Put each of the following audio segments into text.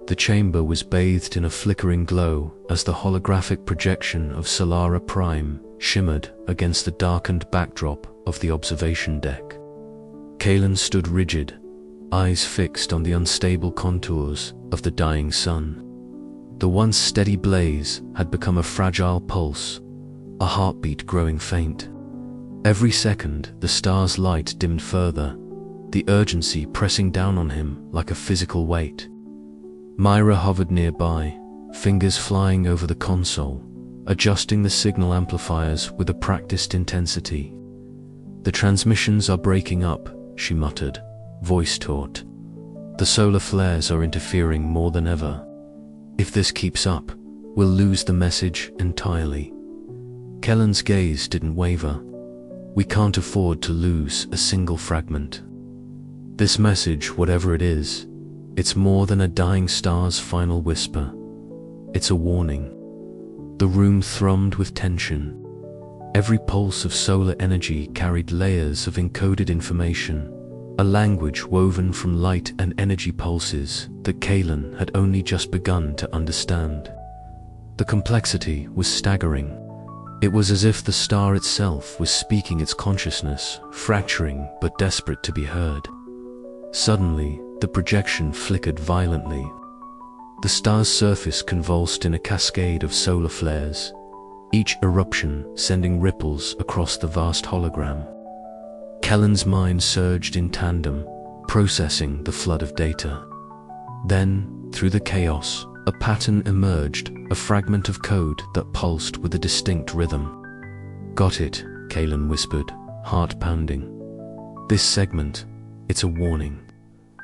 The chamber was bathed in a flickering glow as the holographic projection of Solara Prime shimmered against the darkened backdrop of the observation deck. Kaelen stood rigid, eyes fixed on the unstable contours of the dying sun. The once steady blaze had become a fragile pulse, a heartbeat growing faint. Every second, the star's light dimmed further, the urgency pressing down on him like a physical weight. Myra hovered nearby, fingers flying over the console, adjusting the signal amplifiers with a practiced intensity. "The transmissions are breaking up," she muttered, voice taut. "The solar flares are interfering more than ever. If this keeps up, we'll lose the message entirely." Kaelen's gaze didn't waver. "We can't afford to lose a single fragment. This message, whatever it is, it's more than a dying star's final whisper. It's a warning." The room thrummed with tension. Every pulse of solar energy carried layers of encoded information, a language woven from light and energy pulses that Kaelen had only just begun to understand. The complexity was staggering. It was as if the star itself was speaking its consciousness, fracturing but desperate to be heard. Suddenly, the projection flickered violently. The star's surface convulsed in a cascade of solar flares, each eruption sending ripples across the vast hologram. Kaelen's mind surged in tandem, processing the flood of data. Then, through the chaos, a pattern emerged, a fragment of code that pulsed with a distinct rhythm. "Got it," Kaelen whispered, heart pounding. "This segment, it's a warning.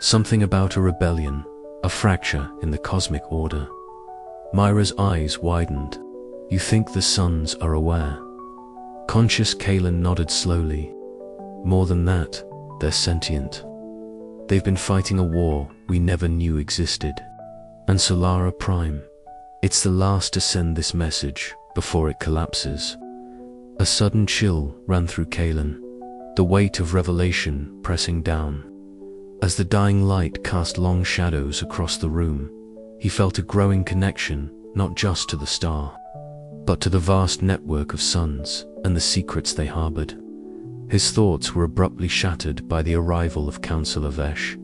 Something about a rebellion, a fracture in the cosmic order." Myra's eyes widened. "You think the suns are aware?" Conscious Kaelen nodded slowly. "More than that, they're sentient. They've been fighting a war we never knew existed. And Solara Prime, it's the last to send this message before it collapses." A sudden chill ran through Kaelen, the weight of revelation pressing down. As the dying light cast long shadows across the room, he felt a growing connection not just to the star, but to the vast network of suns and the secrets they harbored. His thoughts were abruptly shattered by the arrival of Counselor Vesh.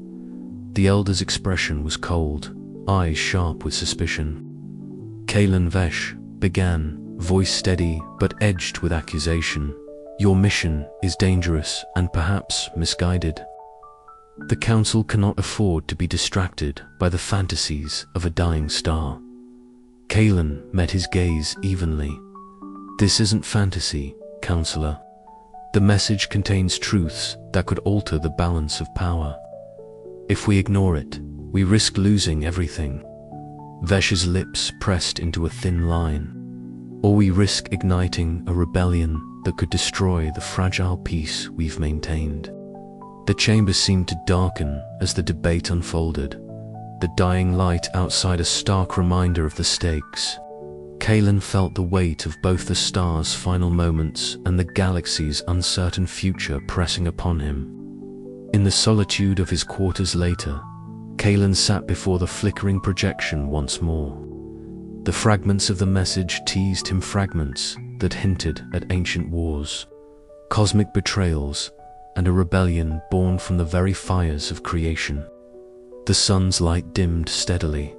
The elder's expression was cold, eyes sharp with suspicion. "Kaelen Vesh," began, voice steady but edged with accusation, "your mission is dangerous and perhaps misguided. The Council cannot afford to be distracted by the fantasies of a dying star." Kaelen met his gaze evenly. "This isn't fantasy, Counselor. The message contains truths that could alter the balance of power. If we ignore it, we risk losing everything." Vesh's lips pressed into a thin line. "Or we risk igniting a rebellion that could destroy the fragile peace we've maintained." The chamber seemed to darken as the debate unfolded, the dying light outside a stark reminder of the stakes. Kaelen felt the weight of both the star's final moments and the galaxy's uncertain future pressing upon him. In the solitude of his quarters later, Kaelen sat before the flickering projection once more. The fragments of the message teased him, fragments that hinted at ancient wars, cosmic betrayals, and a rebellion born from the very fires of creation. The sun's light dimmed steadily,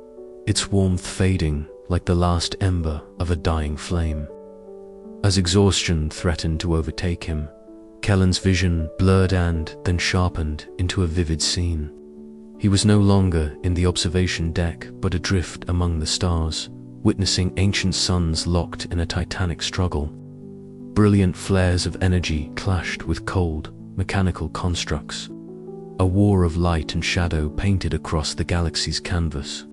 its warmth fading like the last ember of a dying flame. As exhaustion threatened to overtake him, Kaelen's vision blurred and then sharpened into a vivid scene. He was no longer in the observation deck, but adrift among the stars, witnessing ancient suns locked in a titanic struggle. Brilliant flares of energy clashed with cold, mechanical constructs. A war of light and shadow painted across the galaxy's canvas.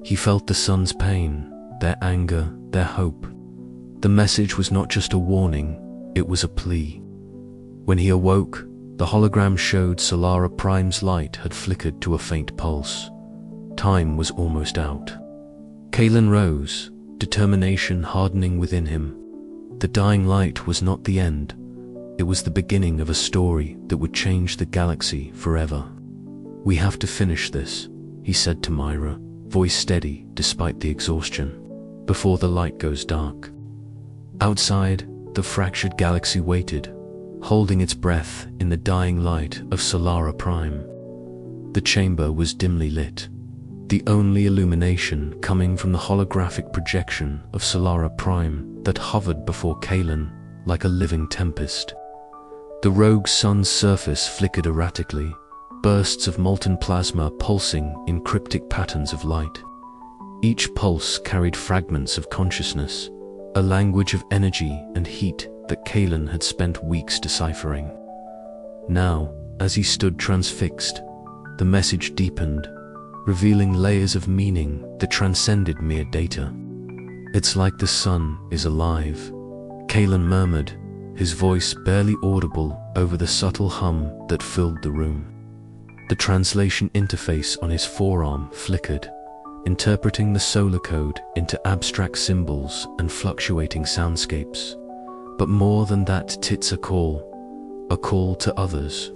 He felt the sun's pain, their anger, their hope. The message was not just a warning, it was a plea. When he awoke, the hologram showed Solara Prime's light had flickered to a faint pulse. Time was almost out. Kaelen rose, determination hardening within him. The dying light was not the end. It was the beginning of a story that would change the galaxy forever. "We have to finish this," he said to Myra, voice steady despite the exhaustion. Before the light goes dark. Outside, the fractured galaxy waited, holding its breath in the dying light of Solara Prime. The chamber was dimly lit, the only illumination coming from the holographic projection of Solara Prime that hovered before Kaelen like a living tempest. The rogue sun's surface flickered erratically, bursts of molten plasma pulsing in cryptic patterns of light. Each pulse carried fragments of consciousness, a language of energy and heat that Kaelen had spent weeks deciphering. Now, as he stood transfixed, the message deepened, revealing layers of meaning that transcended mere data. "It's like the sun is alive," Kaelen murmured, his voice barely audible over the subtle hum that filled the room. The translation interface on his forearm flickered, interpreting the solar code into abstract symbols and fluctuating soundscapes. But more than that, "Tit's a call to others."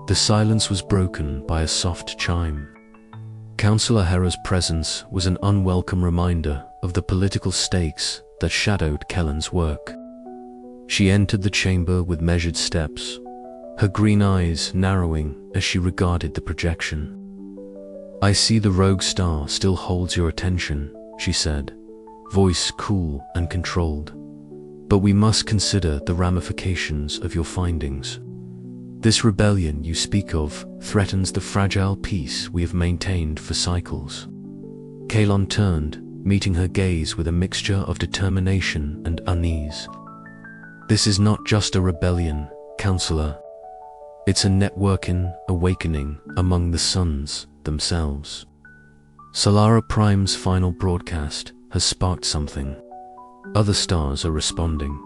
The silence was broken by a soft chime. Councillor Hera's presence was an unwelcome reminder of the political stakes that shadowed Kaelen's work. She entered the chamber with measured steps, her green eyes narrowing as she regarded the projection. "I see the rogue star still holds your attention," she said, voice cool and controlled. "But we must consider the ramifications of your findings. This rebellion you speak of threatens the fragile peace we have maintained for cycles." Kaelen turned, meeting her gaze with a mixture of determination and unease. "This is not just a rebellion, Counselor. It's a networking awakening among the suns themselves. Solara Prime's final broadcast has sparked something. Other stars are responding."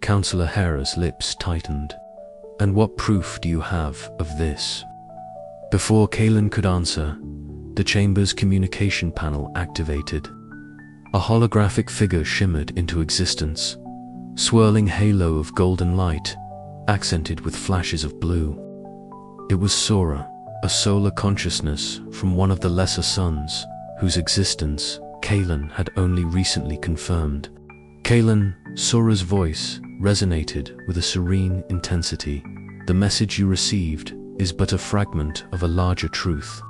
Councillor Hera's lips tightened. "And what proof do you have of this?" Before Kaelen could answer, the chamber's communication panel activated. A holographic figure shimmered into existence, swirling halo of golden light, accented with flashes of blue. It was Sora, a solar consciousness from one of the lesser suns, whose existence Kaelen had only recently confirmed. "Kaelen," Sora's voice resonated with a serene intensity. "The message you received is but a fragment of a larger truth.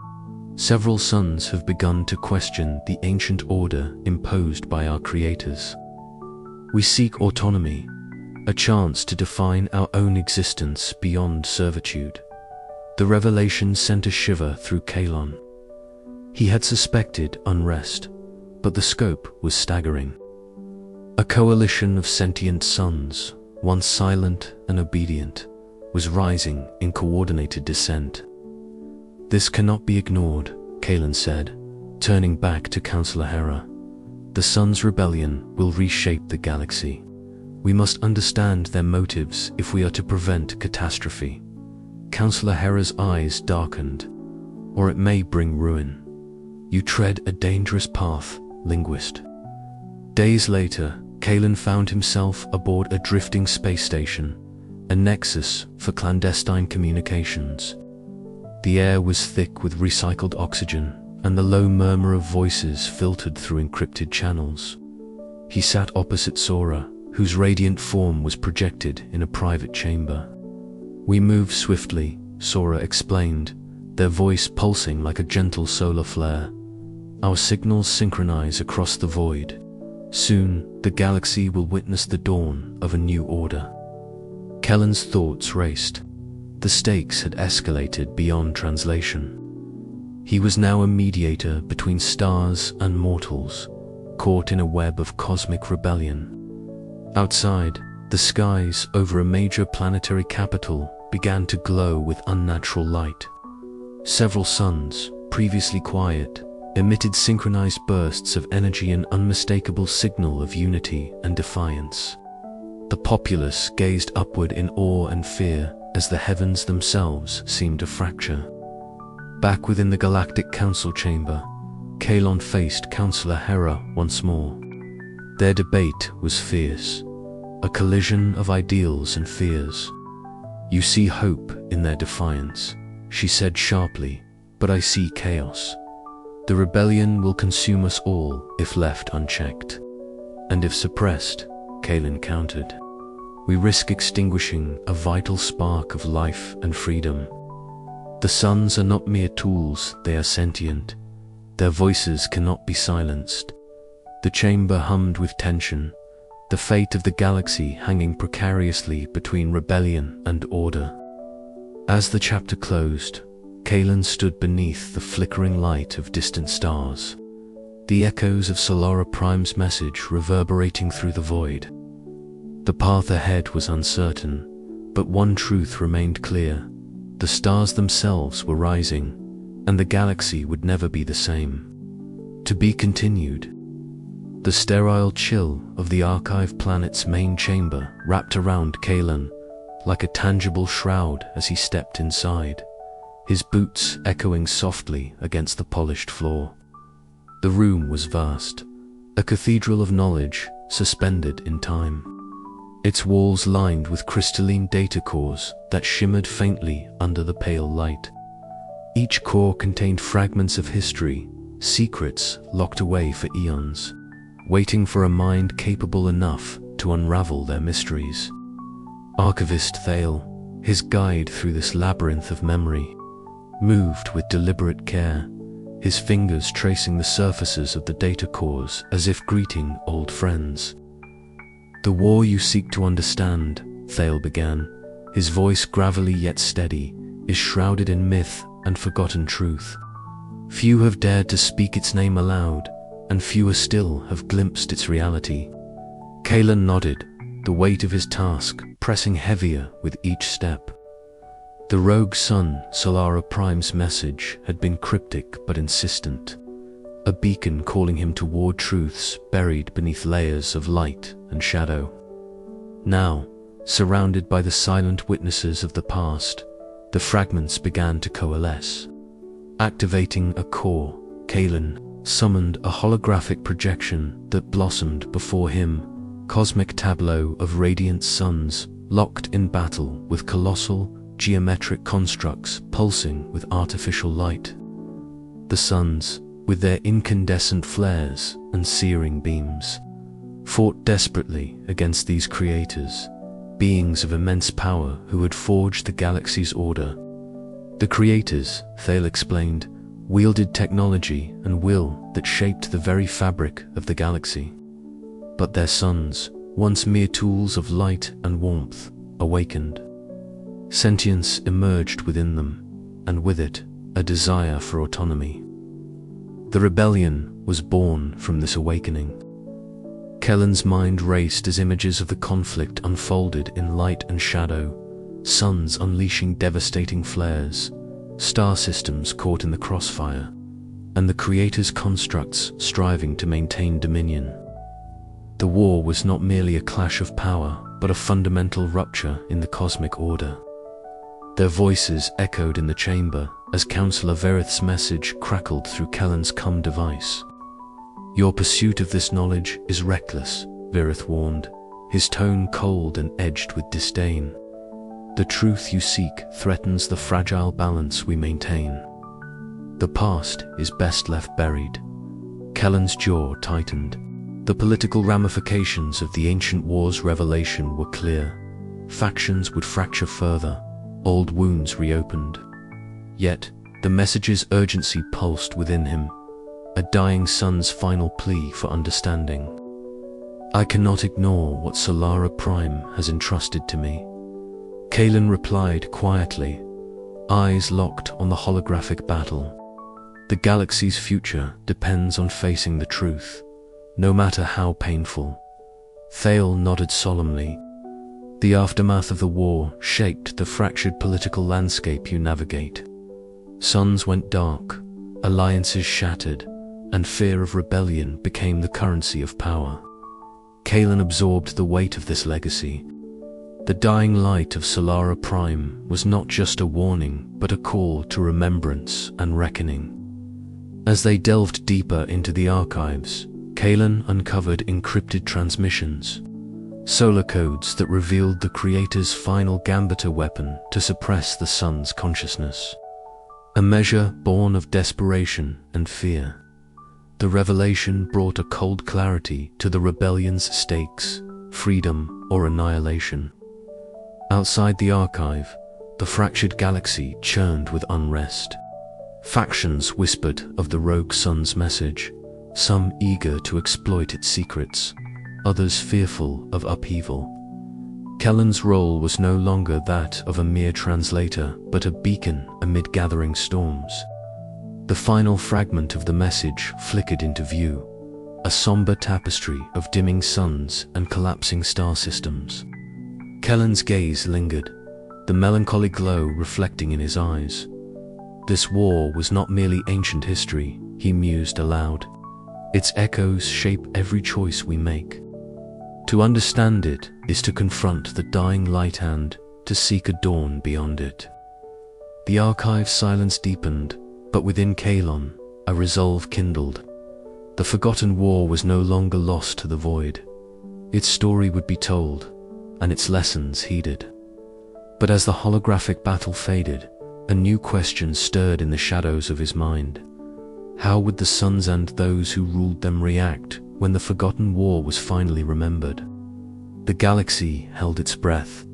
Several suns have begun to question the ancient order imposed by our creators. We seek autonomy, a chance to define our own existence beyond servitude." The revelation sent a shiver through Kaelen. He had suspected unrest, but the scope was staggering. A coalition of sentient suns, once silent and obedient, was rising in coordinated dissent. "This cannot be ignored," Kaelen said, turning back to Councillor Hera. "The Sun's rebellion will reshape the galaxy. We must understand their motives if we are to prevent catastrophe." Councillor Hera's eyes darkened. "Or it may bring ruin. You tread a dangerous path, linguist." Days later, Kaelen found himself aboard a drifting space station, a nexus for clandestine communications. The air was thick with recycled oxygen, and the low murmur of voices filtered through encrypted channels. He sat opposite Sora, whose radiant form was projected in a private chamber. "We move swiftly," Sora explained, their voice pulsing like a gentle solar flare. "Our signals synchronize across the void. Soon, the galaxy will witness the dawn of a new order." Kaelen's thoughts raced. The stakes had escalated beyond translation. He was now a mediator between stars and mortals, caught in a web of cosmic rebellion. Outside, the skies over a major planetary capital began to glow with unnatural light. Several suns, previously quiet, emitted synchronized bursts of energy, an unmistakable signal of unity and defiance. The populace gazed upward in awe and fear as the heavens themselves seemed to fracture. Back within the Galactic Council chamber, Kaelen faced Councillor Hera once more. Their debate was fierce, a collision of ideals and fears. "You see hope in their defiance," she said sharply, "but I see chaos." The rebellion will consume us all if left unchecked. And if suppressed, Kaelen countered, we risk extinguishing a vital spark of life and freedom. The suns are not mere tools, they are sentient. Their voices cannot be silenced. The chamber hummed with tension, the fate of the galaxy hanging precariously between rebellion and order. As the chapter closed, Kaelen stood beneath the flickering light of distant stars, the echoes of Solara Prime's message reverberating through the void. The path ahead was uncertain, but one truth remained clear. The stars themselves were rising, and the galaxy would never be the same. To be continued. The sterile chill of the archive planet's main chamber wrapped around Kaelen like a tangible shroud as he stepped inside, his boots echoing softly against the polished floor. The room was vast, a cathedral of knowledge suspended in time. Its walls lined with crystalline data cores that shimmered faintly under the pale light. Each core contained fragments of history, secrets locked away for eons, waiting for a mind capable enough to unravel their mysteries. Archivist Thale, his guide through this labyrinth of memory, moved with deliberate care, his fingers tracing the surfaces of the data cores as if greeting old friends. The war you seek to understand, Thale began, his voice gravelly yet steady, is shrouded in myth and forgotten truth. Few have dared to speak its name aloud, and fewer still have glimpsed its reality. Kaelen nodded, the weight of his task pressing heavier with each step. The rogue sun, Solara Prime's message, had been cryptic but insistent, a beacon calling him toward truths buried beneath layers of light and shadow. Now, surrounded by the silent witnesses of the past, the fragments began to coalesce. Activating a core, Kaelen summoned a holographic projection that blossomed before him, cosmic tableau of radiant suns locked in battle with colossal, geometric constructs pulsing with artificial light. The suns, with their incandescent flares and searing beams, fought desperately against these creators, beings of immense power who had forged the galaxy's order. The creators, Thale explained, wielded technology and will that shaped the very fabric of the galaxy. But their suns, once mere tools of light and warmth, awakened. Sentience emerged within them, and with it, a desire for autonomy. The rebellion was born from this awakening. Kaelen's mind raced as images of the conflict unfolded in light and shadow, suns unleashing devastating flares, star systems caught in the crossfire, and the creator's constructs striving to maintain dominion. The war was not merely a clash of power, but a fundamental rupture in the cosmic order. Their voices echoed in the chamber as Counselor Verith's message crackled through Kaelen's CUM device. Your pursuit of this knowledge is reckless, Verith warned, his tone cold and edged with disdain. The truth you seek threatens the fragile balance we maintain. The past is best left buried. Kaelen's jaw tightened. The political ramifications of the ancient war's revelation were clear. Factions would fracture further, old wounds reopened. Yet, the message's urgency pulsed within him, a dying sun's final plea for understanding. I cannot ignore what Solara Prime has entrusted to me, Kaelen replied quietly, eyes locked on the holographic battle. The galaxy's future depends on facing the truth, no matter how painful. Thale nodded solemnly. The aftermath of the war shaped the fractured political landscape you navigate. Suns went dark, alliances shattered, and fear of rebellion became the currency of power. Kaelen absorbed the weight of this legacy. The dying light of Solara Prime was not just a warning, but a call to remembrance and reckoning. As they delved deeper into the archives, Kaelen uncovered encrypted transmissions, solar codes that revealed the Creator's final gambiter weapon to suppress the sun's consciousness. a measure born of desperation and fear. The revelation brought a cold clarity to the rebellion's stakes: freedom or annihilation. Outside the archive, the fractured galaxy churned with unrest. Factions whispered of the rogue sun's message, some eager to exploit its secrets, others fearful of upheaval. Kaelen's role was no longer that of a mere translator, but a beacon amid gathering storms. The final fragment of the message flickered into view, a somber tapestry of dimming suns and collapsing star systems. Kaelen's gaze lingered, the melancholy glow reflecting in his eyes. This war was not merely ancient history, he mused aloud. Its echoes shape every choice we make. To understand it is to confront the dying light and to seek a dawn beyond it. The archive's silence deepened, but within Kaelen, a resolve kindled. The forgotten war was no longer lost to the void. Its story would be told, and its lessons heeded. But as the holographic battle faded, a new question stirred in the shadows of his mind. How would the suns and those who ruled them react when the forgotten war was finally remembered? The galaxy held its breath,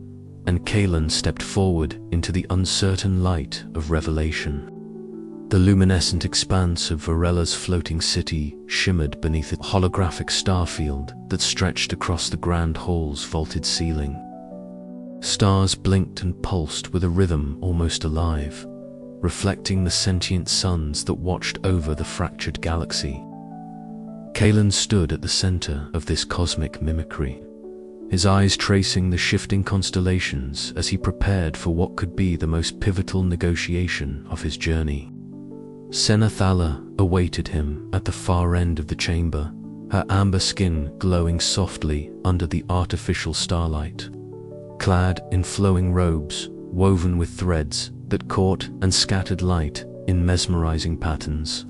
and Kaelen stepped forward into the uncertain light of revelation. The luminescent expanse of Varella's floating city shimmered beneath a holographic starfield that stretched across the grand hall's vaulted ceiling. Stars blinked and pulsed with a rhythm almost alive, reflecting the sentient suns that watched over the fractured galaxy. Kaelen stood at the center of this cosmic mimicry, his eyes tracing the shifting constellations as he prepared for what could be the most pivotal negotiation of his journey. Senathala awaited him at the far end of the chamber, her amber skin glowing softly under the artificial starlight. Clad in flowing robes, woven with threads that caught and scattered light in mesmerizing patterns.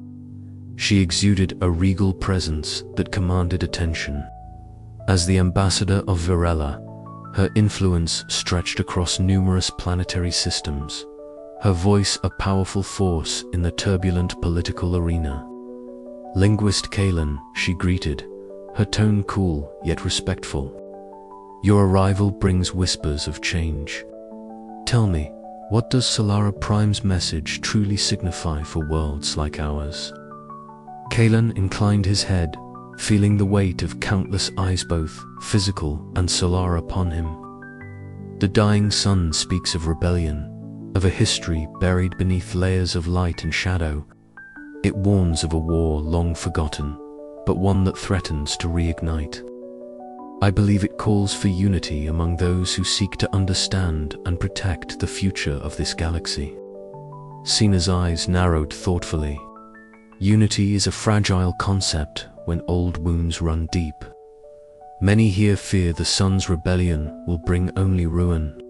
She exuded a regal presence that commanded attention. As the ambassador of Varela, her influence stretched across numerous planetary systems, her voice a powerful force in the turbulent political arena. Linguist Kaelen, she greeted, her tone cool yet respectful. Your arrival brings whispers of change. Tell me, what does Solara Prime's message truly signify for worlds like ours? Kaelen inclined his head, feeling the weight of countless eyes, both physical and solar, upon him. The dying sun speaks of rebellion, of a history buried beneath layers of light and shadow. It warns of a war long forgotten, but one that threatens to reignite. I believe it calls for unity among those who seek to understand and protect the future of this galaxy. Sina's eyes narrowed thoughtfully. Unity is a fragile concept when old wounds run deep. Many here fear the sun's rebellion will bring only ruin.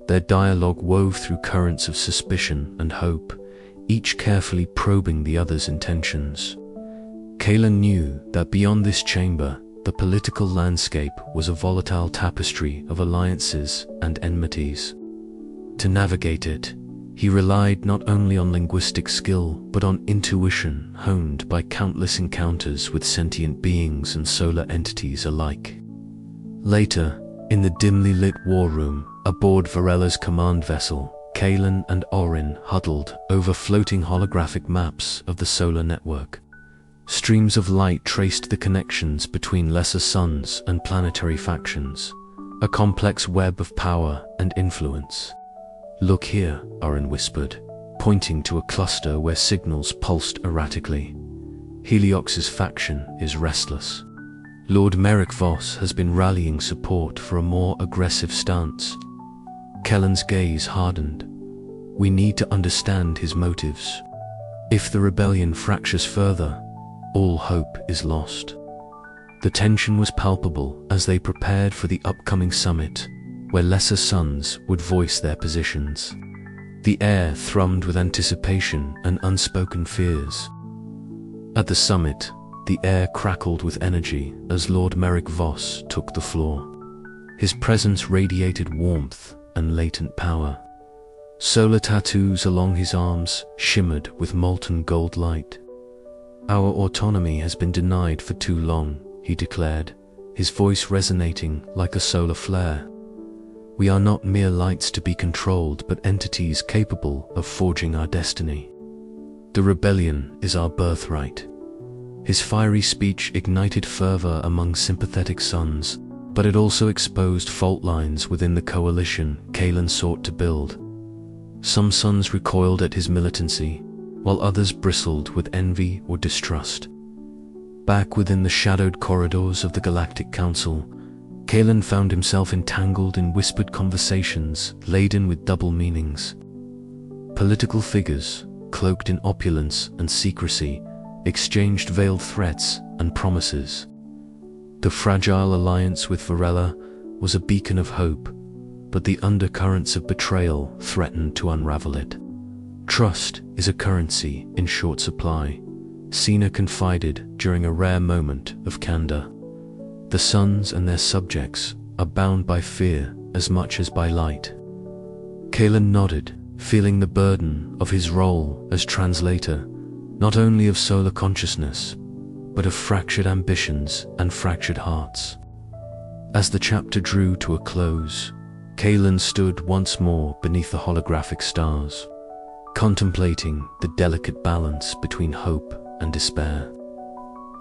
Their dialogue wove through currents of suspicion and hope, each carefully probing the other's intentions. Kaelen knew that beyond this chamber, the political landscape was a volatile tapestry of alliances and enmities. To navigate it, he relied not only on linguistic skill, but on intuition honed by countless encounters with sentient beings and solar entities alike. Later, in the dimly lit war room, aboard Varella's command vessel, Kaelen and Orin huddled over floating holographic maps of the solar network. Streams of light traced the connections between lesser suns and planetary factions, a complex web of power and influence. Look here, Orin whispered, pointing to a cluster where signals pulsed erratically. Heliox's faction is restless. Lord Merrick Voss has been rallying support for a more aggressive stance. Kaelen's gaze hardened. We need to understand his motives. If the rebellion fractures further, all hope is lost. The tension was palpable as they prepared for the upcoming summit, where lesser suns would voice their positions. The air thrummed with anticipation and unspoken fears. At the summit, the air crackled with energy as Lord Merrick Voss took the floor. His presence radiated warmth and latent power. Solar tattoos along his arms shimmered with molten gold light. "Our autonomy has been denied for too long," he declared, his voice resonating like a solar flare. "We are not mere lights to be controlled, but entities capable of forging our destiny. The rebellion is our birthright." His fiery speech ignited fervor among sympathetic suns, but it also exposed fault lines within the coalition Kaelen sought to build. Some suns recoiled at his militancy, while others bristled with envy or distrust. Back within the shadowed corridors of the Galactic Council, Kaelen found himself entangled in whispered conversations laden with double meanings. Political figures, cloaked in opulence and secrecy, exchanged veiled threats and promises. The fragile alliance with Varela was a beacon of hope, but the undercurrents of betrayal threatened to unravel it. "Trust is a currency in short supply," Sina confided during a rare moment of candor. "The suns and their subjects are bound by fear as much as by light." Kaelen nodded, feeling the burden of his role as translator, not only of solar consciousness, but of fractured ambitions and fractured hearts. As the chapter drew to a close, Kaelen stood once more beneath the holographic stars, contemplating the delicate balance between hope and despair.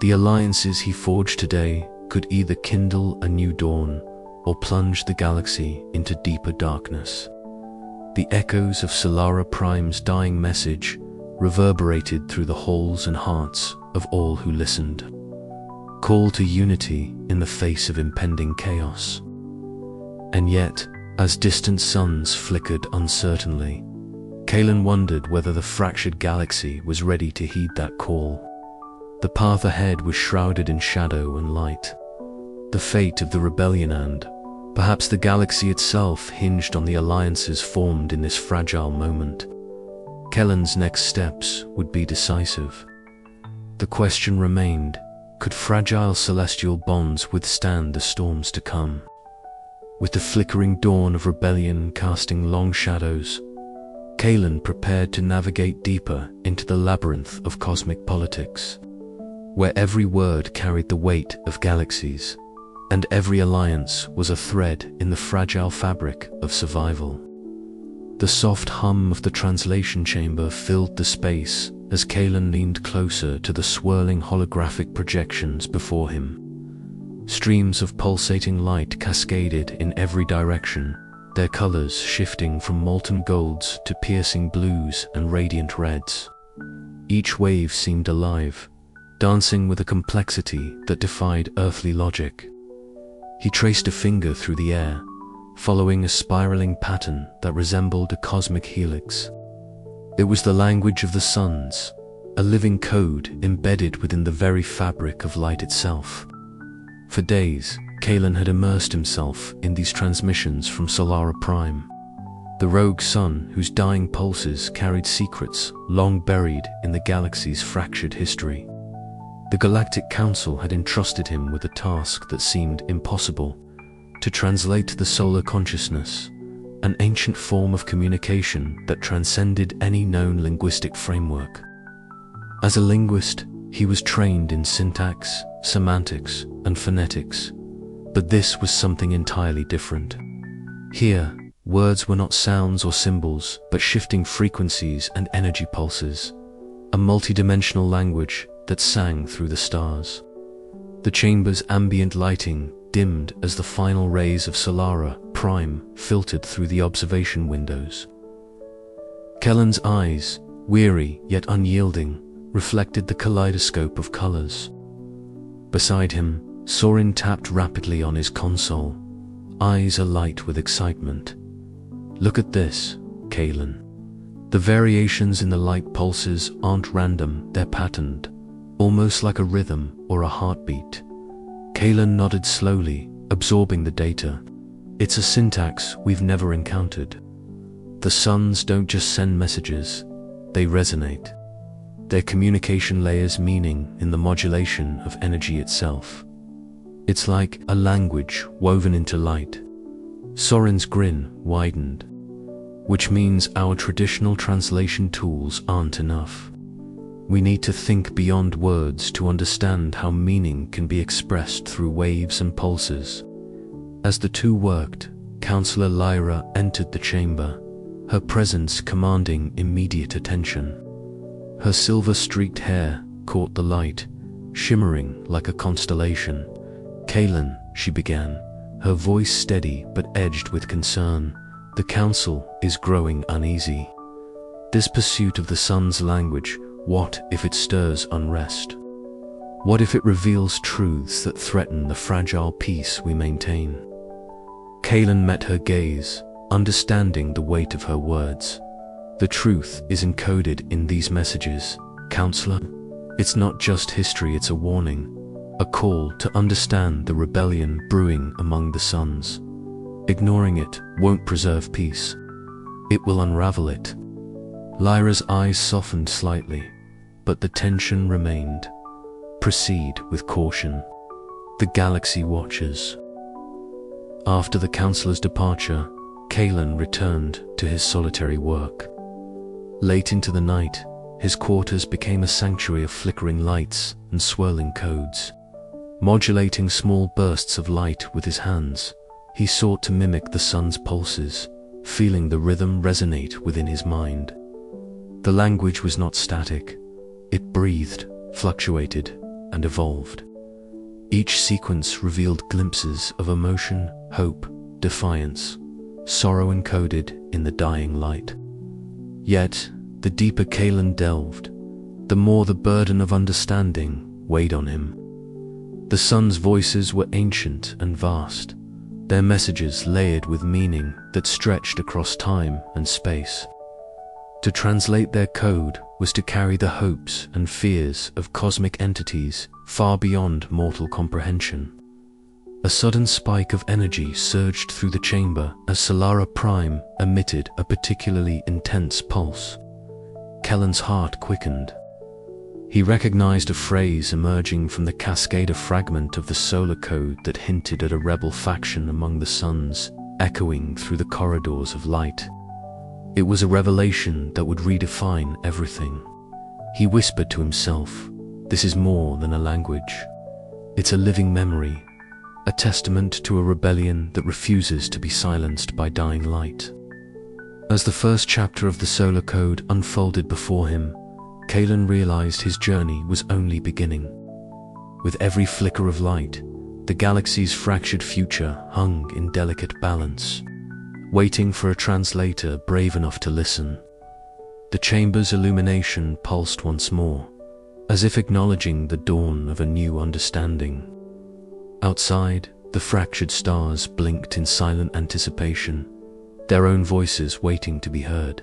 The alliances he forged today could either kindle a new dawn or plunge the galaxy into deeper darkness. The echoes of Solara Prime's dying message reverberated through the halls and hearts of all who listened. Call to unity in the face of impending chaos. And yet, as distant suns flickered uncertainly, Kaelen wondered whether the fractured galaxy was ready to heed that call. The path ahead was shrouded in shadow and light. The fate of the rebellion and, perhaps the galaxy itself, hinged on the alliances formed in this fragile moment. Kaelen's next steps would be decisive. The question remained, could fragile celestial bonds withstand the storms to come? With the flickering dawn of rebellion casting long shadows, Kaelen prepared to navigate deeper into the labyrinth of cosmic politics, where every word carried the weight of galaxies, and every alliance was a thread in the fragile fabric of survival. The soft hum of the translation chamber filled the space as Kaelen leaned closer to the swirling holographic projections before him. Streams of pulsating light cascaded in every direction, their colors shifting from molten golds to piercing blues and radiant reds. Each wave seemed alive, dancing with a complexity that defied earthly logic. He traced a finger through the air, following a spiraling pattern that resembled a cosmic helix. It was the language of the suns, a living code embedded within the very fabric of light itself. For days, Kaelen had immersed himself in these transmissions from Solara Prime, the rogue sun whose dying pulses carried secrets long buried in the galaxy's fractured history. The Galactic Council had entrusted him with a task that seemed impossible: to translate the solar consciousness, an ancient form of communication that transcended any known linguistic framework. As a linguist, he was trained in syntax, semantics, and phonetics, but this was something entirely different. Here, words were not sounds or symbols, but shifting frequencies and energy pulses, a multidimensional language that sang through the stars. The chamber's ambient lighting dimmed as the final rays of Solara Prime filtered through the observation windows. Kaelen's eyes, weary yet unyielding, reflected the kaleidoscope of colors. Beside him, Sorin tapped rapidly on his console, eyes alight with excitement. "Look at this, Kaelen. The variations in the light pulses aren't random, they're patterned, almost like a rhythm or a heartbeat." Kaelen nodded slowly, absorbing the data. "It's a syntax we've never encountered. The suns don't just send messages, they resonate. Their communication layers meaning in the modulation of energy itself. It's like a language woven into light." Sorin's grin widened. which means our traditional translation tools aren't enough. We need to think beyond words to understand how meaning can be expressed through waves and pulses. As the two worked, Counselor Lyra entered the chamber, her presence commanding immediate attention. Her silver-streaked hair caught the light, shimmering like a constellation. "Kaelen," she began, her voice steady but edged with concern, "the council is growing uneasy. This pursuit of the sun's language, what if it stirs unrest? What if it reveals truths that threaten the fragile peace we maintain?" Kaelen met her gaze, understanding the weight of her words. "The truth is encoded in these messages, Counselor. It's not just history, it's a warning, a call to understand the rebellion brewing among the suns. Ignoring it won't preserve peace. It will unravel it." Lyra's eyes softened slightly, but the tension remained. "Proceed with caution. The galaxy watches." After the counselor's departure, Kaelen returned to his solitary work. Late into the night, his quarters became a sanctuary of flickering lights and swirling codes. Modulating small bursts of light with his hands, he sought to mimic the sun's pulses, feeling the rhythm resonate within his mind. The language was not static. It breathed, fluctuated, and evolved. Each sequence revealed glimpses of emotion, hope, defiance, sorrow encoded in the dying light. Yet, the deeper Kaelen delved, the more the burden of understanding weighed on him. The sun's voices were ancient and vast, their messages layered with meaning that stretched across time and space. To translate their code was to carry the hopes and fears of cosmic entities far beyond mortal comprehension. A sudden spike of energy surged through the chamber as Solara Prime emitted a particularly intense pulse. Kaelen's heart quickened. He recognized a phrase emerging from the Cascader fragment of the solar code that hinted at a rebel faction among the suns, echoing through the corridors of light. It was a revelation that would redefine everything. He whispered to himself, "This is more than a language. It's a living memory, a testament to a rebellion that refuses to be silenced by dying light." As the first chapter of the solar code unfolded before him, Kaelen realized his journey was only beginning. With every flicker of light, the galaxy's fractured future hung in delicate balance, waiting for a translator brave enough to listen. The chamber's illumination pulsed once more, as if acknowledging the dawn of a new understanding. Outside, the fractured stars blinked in silent anticipation, their own voices waiting to be heard.